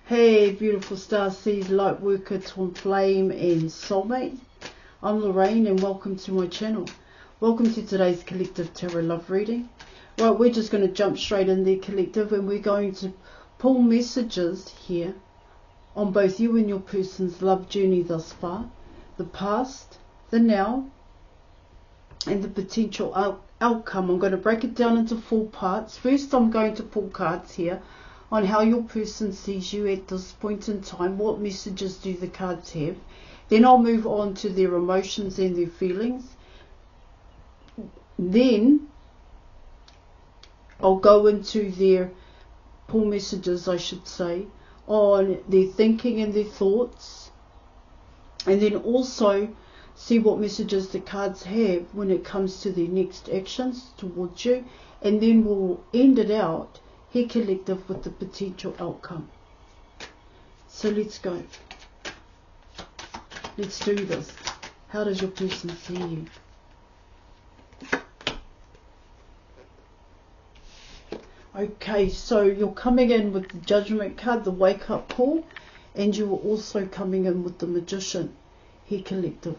Hey beautiful star seed, light worker, twin flame and soulmate. I'm Lorraine and welcome to my channel. Welcome to today's collective tarot love reading. Right, we're just going to jump straight in there, collective, and we're going to pull messages here on both you and your person's love journey thus far, the past, the now, and the potential outcome. I'm going to break it down into 4 parts. First, I'm going to pull cards here on how your person sees you at this point in time. What messages do the cards have? Then I'll move on to their emotions and their feelings. Then I'll go into their pull messages, I should say, on their thinking and their thoughts. And then also see what messages the cards have when it comes to their next actions towards you. And then we'll end it out here, collective, with the potential outcome. So let's go. Let's do this. How does your person see you? Okay, so you're coming in with the Judgment card, the Wake Up Call, and you are also coming in with the Magician here, collective.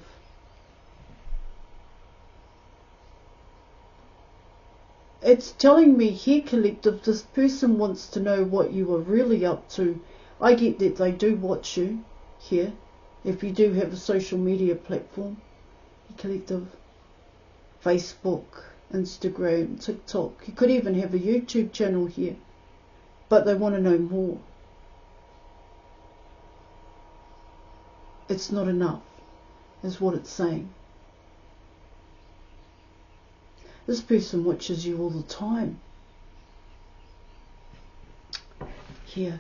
It's telling me here, collective, this person wants to know what you are really up to. I get that they do watch you here, if you do have a social media platform, here, collective, Facebook, Instagram, TikTok. You could even have a YouTube channel here, but they want to know more. It's not enough, is what it's saying. This person watches you all the time. Here.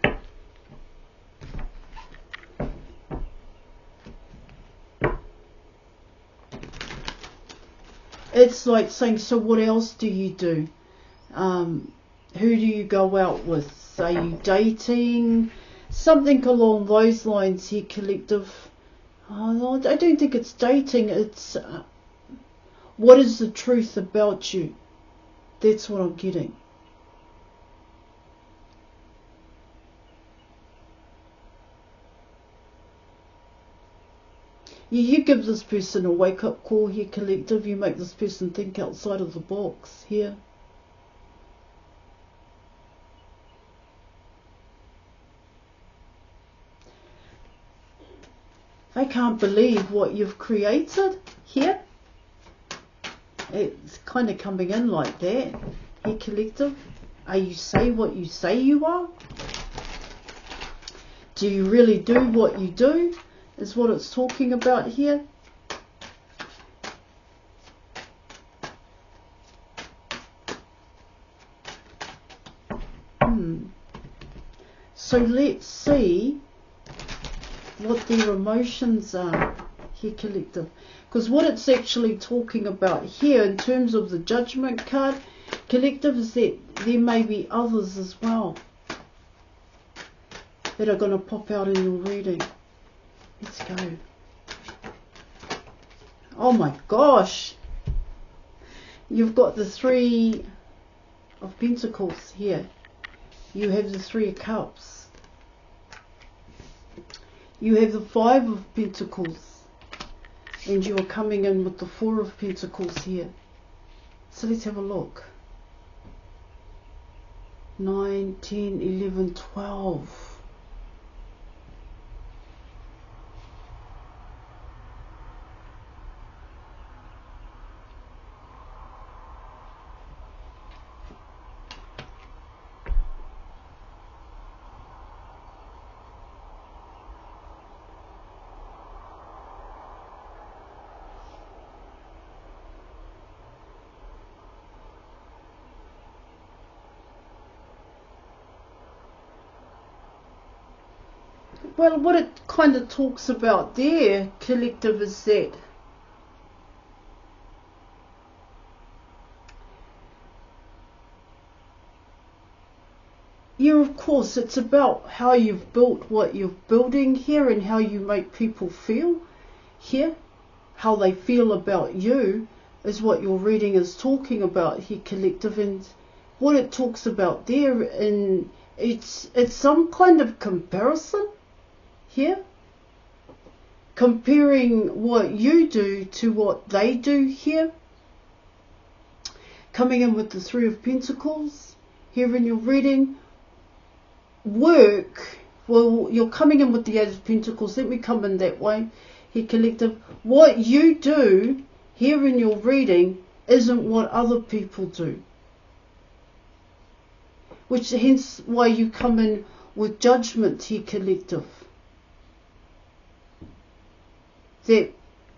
It's like saying, so what else do you do? Who do you go out with? Are you dating? Something along those lines here, collective. Oh, I don't think it's dating. It's what is the truth about you? That's what I'm getting. You give this person a wake-up call here, collective. You make this person think outside of the box here. I can't believe what you've created here. It's kind of coming in like that here, collective. Are you say what you say you are? Do you really do what you do? Is what it's talking about here. So let's see what their emotions are here, collective. Because what it's actually talking about here in terms of the Judgment card, collective, is that there may be others as well that are going to pop out in your reading. Let's go. Oh my gosh. You've got the 3 of Pentacles here. You have the 3 of Cups. You have the 5 of Pentacles. And you are coming in with the 4 of Pentacles here. So let's have a look. 9, 10, 11, 12. Well, what it kind of talks about there, collective, is that of course, it's about how you've built what you're building here and how you make people feel here. How they feel about you is what your reading is talking about here, collective. And what it talks about there in It's some kind of comparison here. Comparing what you do to what they do here. Coming in with the Three of Pentacles here in your reading. Work, well, you're coming in with the Eight of Pentacles. Let me come in that way here, collective. What you do here in your reading isn't what other people do. Which hence why you come in with judgment here, collective. That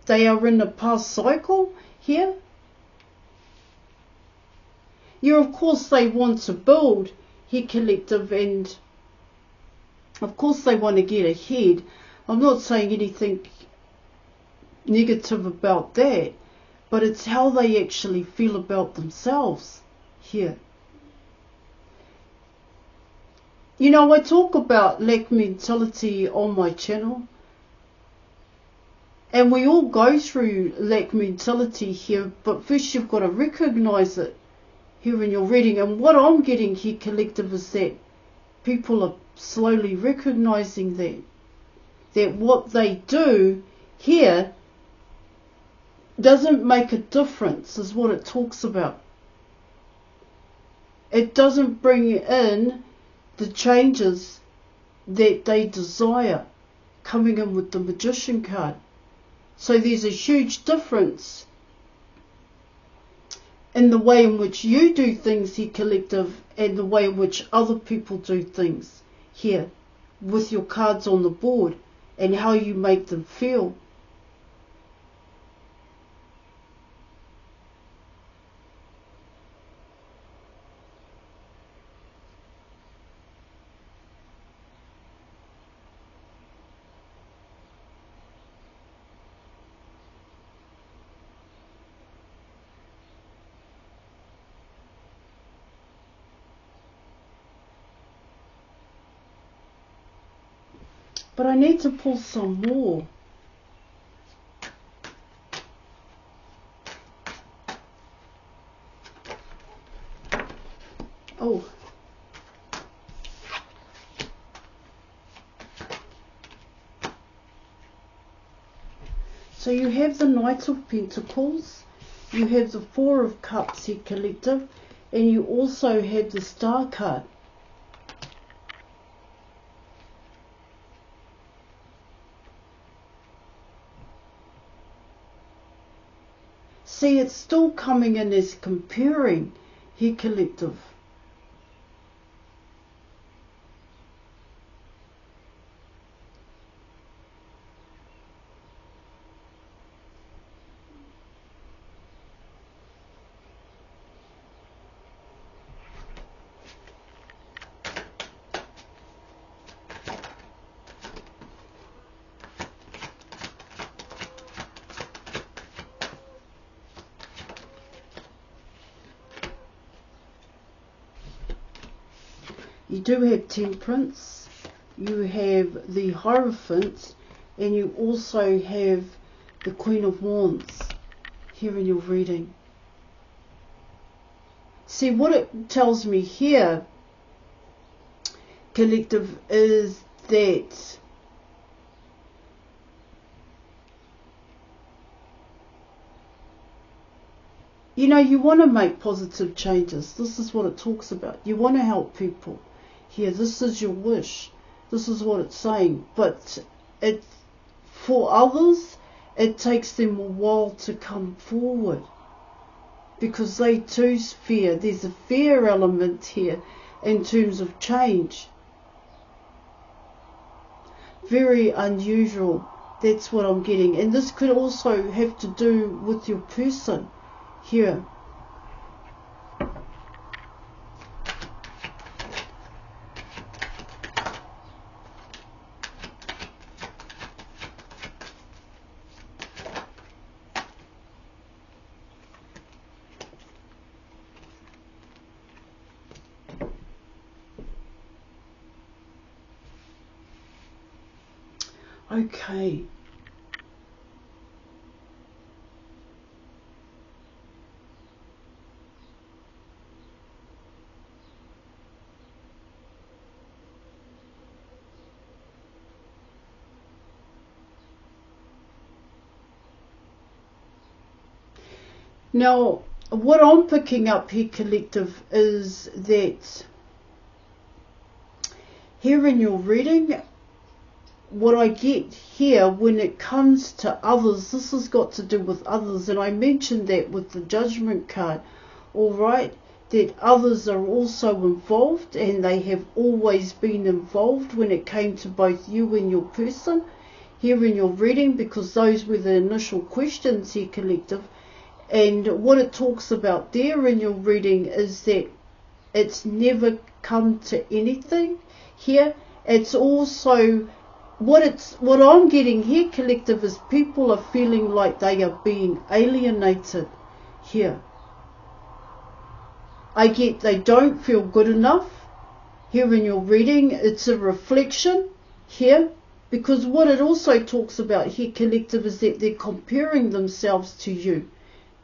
they are in a past cycle here. Yeah, of course they want to build here, collective, and of course they want to get ahead. I'm not saying anything negative about that, but it's how they actually feel about themselves here. You know, I talk about lack mentality on my channel, and we all go through lack mentality here, but first you've got to recognize it here in your reading. And what I'm getting here, collective, is that people are slowly recognizing that what they do here doesn't make a difference, is what it talks about. It doesn't bring in the changes that they desire, coming in with the Magician card. So there's a huge difference in the way in which you do things here, collective, and the way in which other people do things here with your cards on the board and how you make them feel. But I need to pull some more. Oh. So you have the Knight of Pentacles, you have the Four of Cups here, collective, and you also have the Star card. See, it's still coming in as comparing here, collective. You do have Temperance, you have the Hierophant, and you also have the Queen of Wands here in your reading. See, what it tells me here, collective, is that you know, you want to make positive changes. This is what it talks about. You want to help people. Here, this is your wish. This is what it's saying. But it, for others, it takes them a while to come forward. Because they too fear. There's a fear element here in terms of change. Very unusual. That's what I'm getting. And this could also have to do with your person here. Okay. Now, what I'm picking up here, collective, is that here in your reading, what I get here when it comes to others, this has got to do with others, and I mentioned that with the Judgment card, alright, that others are also involved, and they have always been involved when it came to both you and your person here in your reading, because those were the initial questions here, collective. And what it talks about there in your reading is that it's never come to anything here. It's also what I'm getting here, collective, is people are feeling like they are being alienated here. I get they don't feel good enough here in your reading. It's a reflection here, because what it also talks about here, collective, is that they're comparing themselves to you.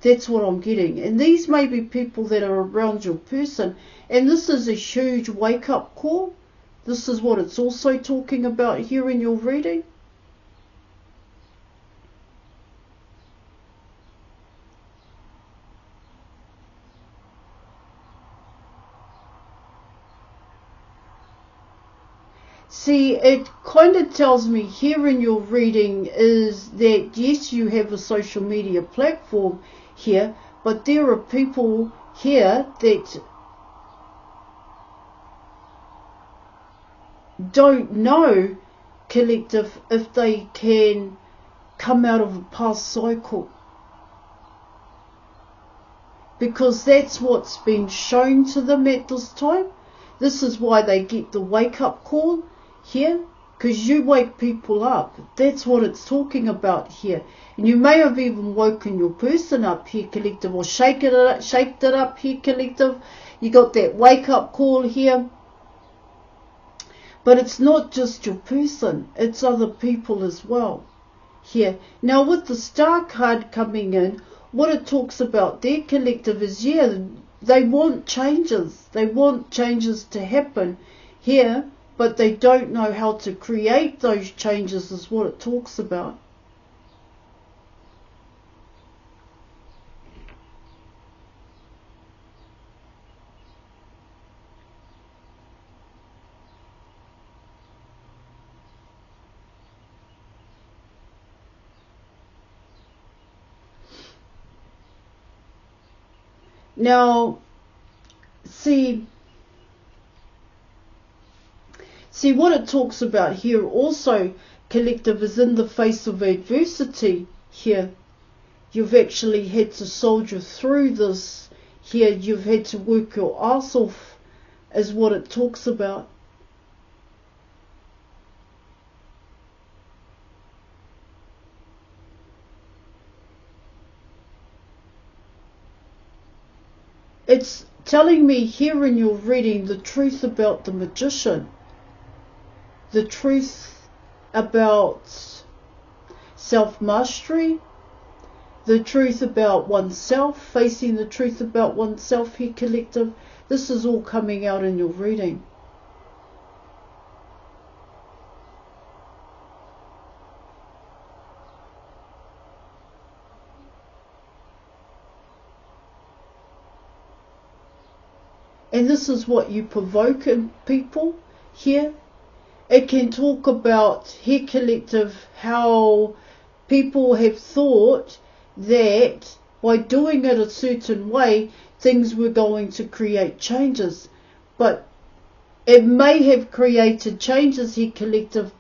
That's what I'm getting. And these may be people that are around your person. And this is a huge wake-up call. This is what it's also talking about here in your reading. See, it kind of tells me here in your reading is that, yes, you have a social media platform here, but there are people here that don't know, collective, if they can come out of a past cycle, because that's what's been shown to them at this time. This is why they get the wake-up call here, because you wake people up. That's what it's talking about here. And you may have even woken your person up here, collective, or shaked it up here, collective. You got that wake-up call here. But it's not just your person, it's other people as well here. Now, with the Star card coming in, what it talks about there, collective, is, yeah, they want changes. They want changes to happen here, but they don't know how to create those changes, is what it talks about. Now, see what it talks about here also, collective, is in the face of adversity here. You've actually had to soldier through this here. You've had to work your ass off, is what it talks about. It's telling me here in your reading the truth about the Magician. The truth about self-mastery. The truth about oneself. Facing the truth about oneself here, collective. This is all coming out in your reading. And this is what you provoke in people here. It can talk about here, collective, how people have thought that by doing it a certain way, things were going to create changes. But it may have created changes here, collective,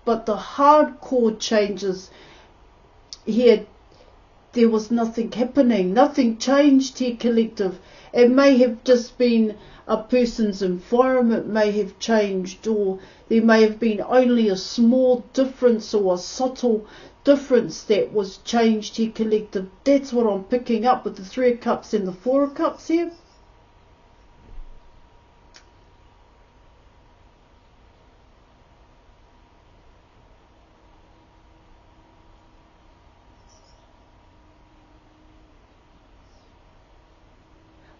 but the hardcore changes here, there was nothing happening. Nothing changed here, collective. It may have just been a person's environment may have changed, or there may have been only a small difference or a subtle difference that was changed here, collective. That's what I'm picking up with the Three of Cups and the Four of Cups here.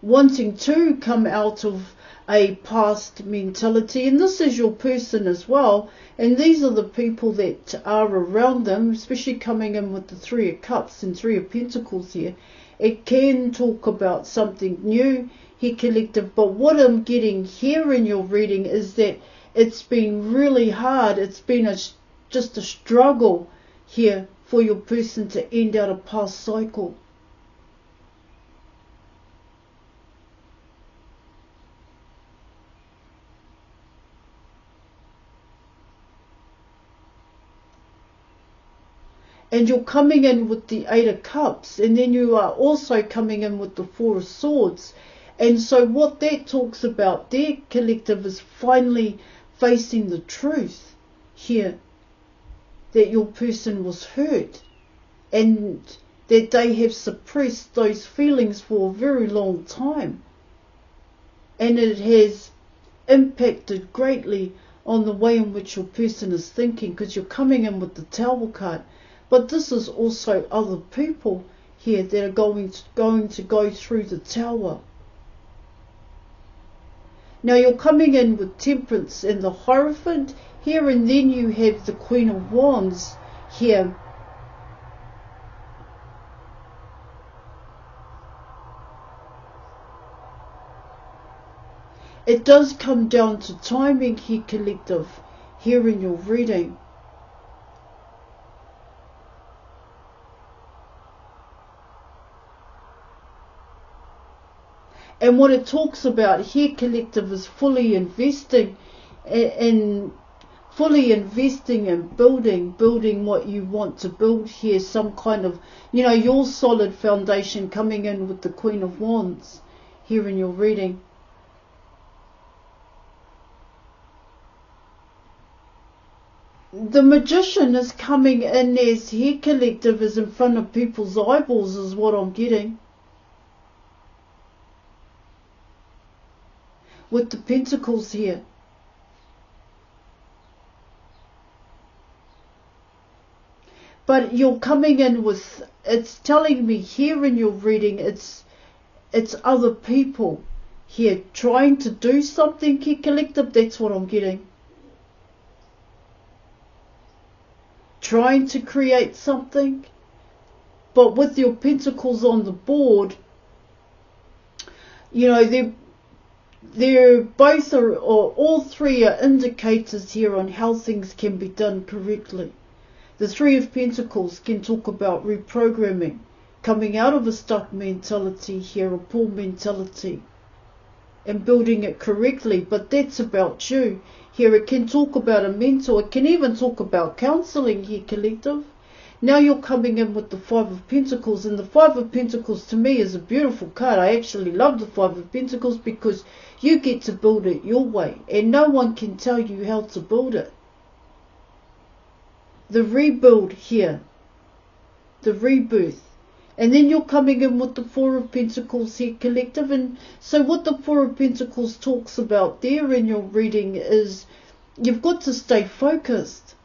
Wanting to come out of a past mentality, and this is your person as well, and these are the people that are around them, especially coming in with the Three of Cups and Three of Pentacles here, It can talk about something new here, collective. But what I'm getting here in your reading is that it's been really hard. It's been just a struggle here for your person to end out a past cycle. And you're coming in with the Eight of Cups, and then you are also coming in with the Four of Swords. And so what that talks about there, collective, is finally facing the truth here, that your person was hurt and that they have suppressed those feelings for a very long time. And it has impacted greatly on the way in which your person is thinking, because you're coming in with the Tower card. But this is also other people here that are going to go through the Tower. Now you're coming in with Temperance and the Hierophant here, and then you have the Queen of Wands here. It does come down to timing here, collective, here in your reading. And what it talks about here, collective, is fully investing in building what you want to build here. Some kind of, your solid foundation, coming in with the Queen of Wands here in your reading. The Magician is coming in as here, collective, is in front of people's eyeballs, is what I'm getting. With the Pentacles here. But you're coming in with, it's telling me here in your reading, it's other people here trying to do something here, collective. That's what I'm getting. Trying to create something. But with your Pentacles on the board, they're both or all three are indicators here on how things can be done correctly. The Three of Pentacles can talk about reprogramming, coming out of a stuck mentality here, a poor mentality, and building it correctly. But that's about you. Here it can talk about a mentor. It can even talk about counselling here, collective. Now you're coming in with the Five of Pentacles, and the Five of Pentacles to me is a beautiful card. I actually love the Five of Pentacles because you get to build it your way, and no one can tell you how to build it. The rebuild here, the rebirth. And then you're coming in with the Four of Pentacles here, collective. And so what the Four of Pentacles talks about there in your reading is you've got to stay focused.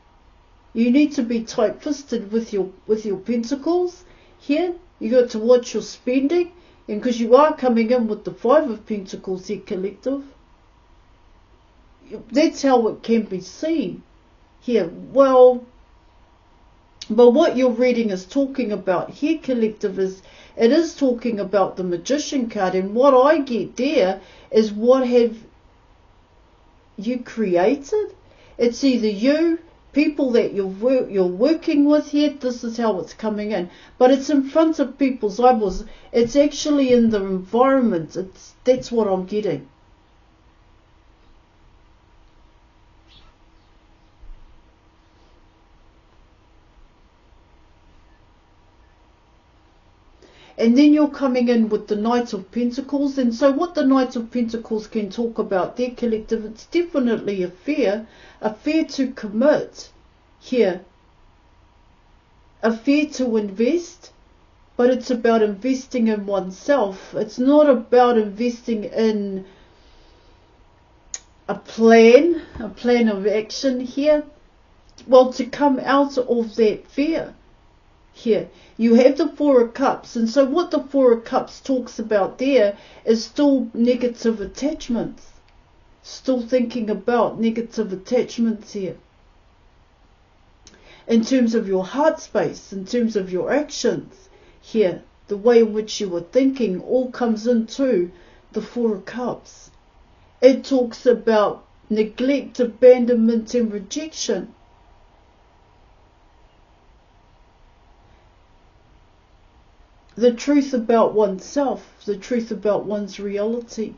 You need to be tight-fisted with your Pentacles here. You got to watch your spending, and because you are coming in with the Five of Pentacles here, collective. That's how it can be seen here. Well, but what your reading is talking about here, collective, is it is talking about the Magician card, and what I get there is what have you created? It's either you, people that you're working with here. This is how it's coming in, but it's in front of people's eyeballs. It's actually in the environment. That's what I'm getting. And then you're coming in with the Knight of Pentacles. And so what the Knight of Pentacles can talk about there, collective, it's definitely a fear to commit here, a fear to invest, but it's about investing in oneself. It's not about investing in a plan of action here. Well, to come out of that fear. Here you have the Four of Cups, and so what the Four of Cups talks about there is still negative attachments, still thinking about negative attachments here in terms of your heart space, in terms of your actions here. the way in which you were thinking, all comes into the Four of Cups. It talks about neglect, abandonment and rejection. The truth about oneself, the truth about one's reality,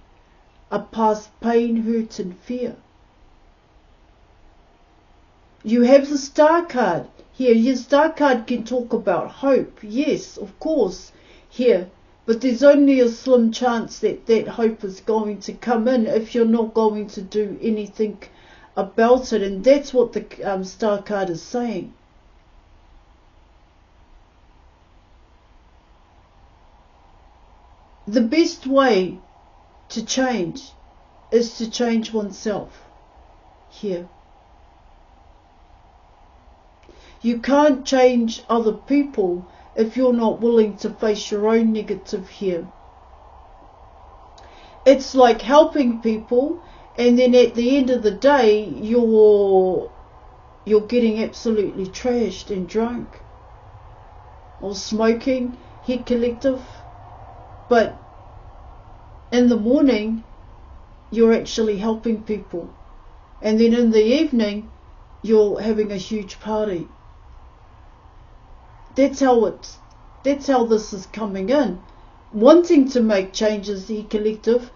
a past pain, hurt and fear. You have the Star card here. Your Star card can talk about hope, yes, of course, here. But there's only a slim chance that that hope is going to come in if you're not going to do anything about it. And that's what the Star card is saying. The best way to change is to change oneself here. You can't change other people if you're not willing to face your own negative here. It's like helping people, and then at the end of the day you're getting absolutely trashed and drunk or smoking here, collective. But in the morning you're actually helping people, and then in the evening you're having a huge party. That's how this is coming in. Wanting to make changes, the collective,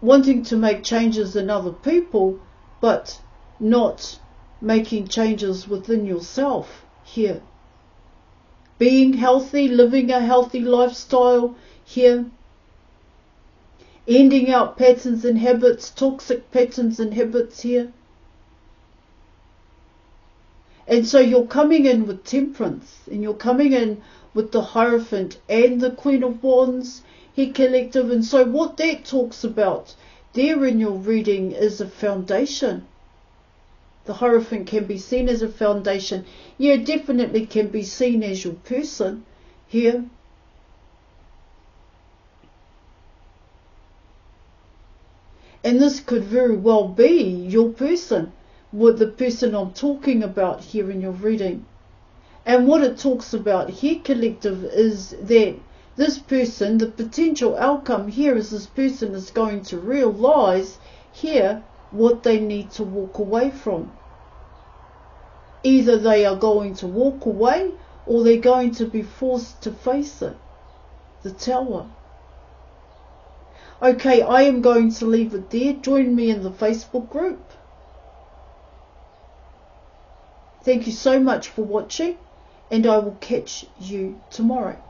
wanting to make changes in other people, but not making changes within yourself here. Being healthy, living a healthy lifestyle here. Ending out patterns and habits, toxic patterns and habits here. And so you're coming in with Temperance, and you're coming in with the Hierophant and the Queen of Wands here, collective. And so what that talks about there in your reading is a foundation. The Hierophant can be seen as a foundation. Yeah, definitely can be seen as your person here. And this could very well be your person, with the person I'm talking about here in your reading. And what it talks about here, collective, is that this person, the potential outcome here is this person is going to realize here what they need to walk away from. Either they are going to walk away or they're going to be forced to face it. The Tower. Okay, I am going to leave it there. Join me in the Facebook group. Thank you so much for watching, and I will catch you tomorrow.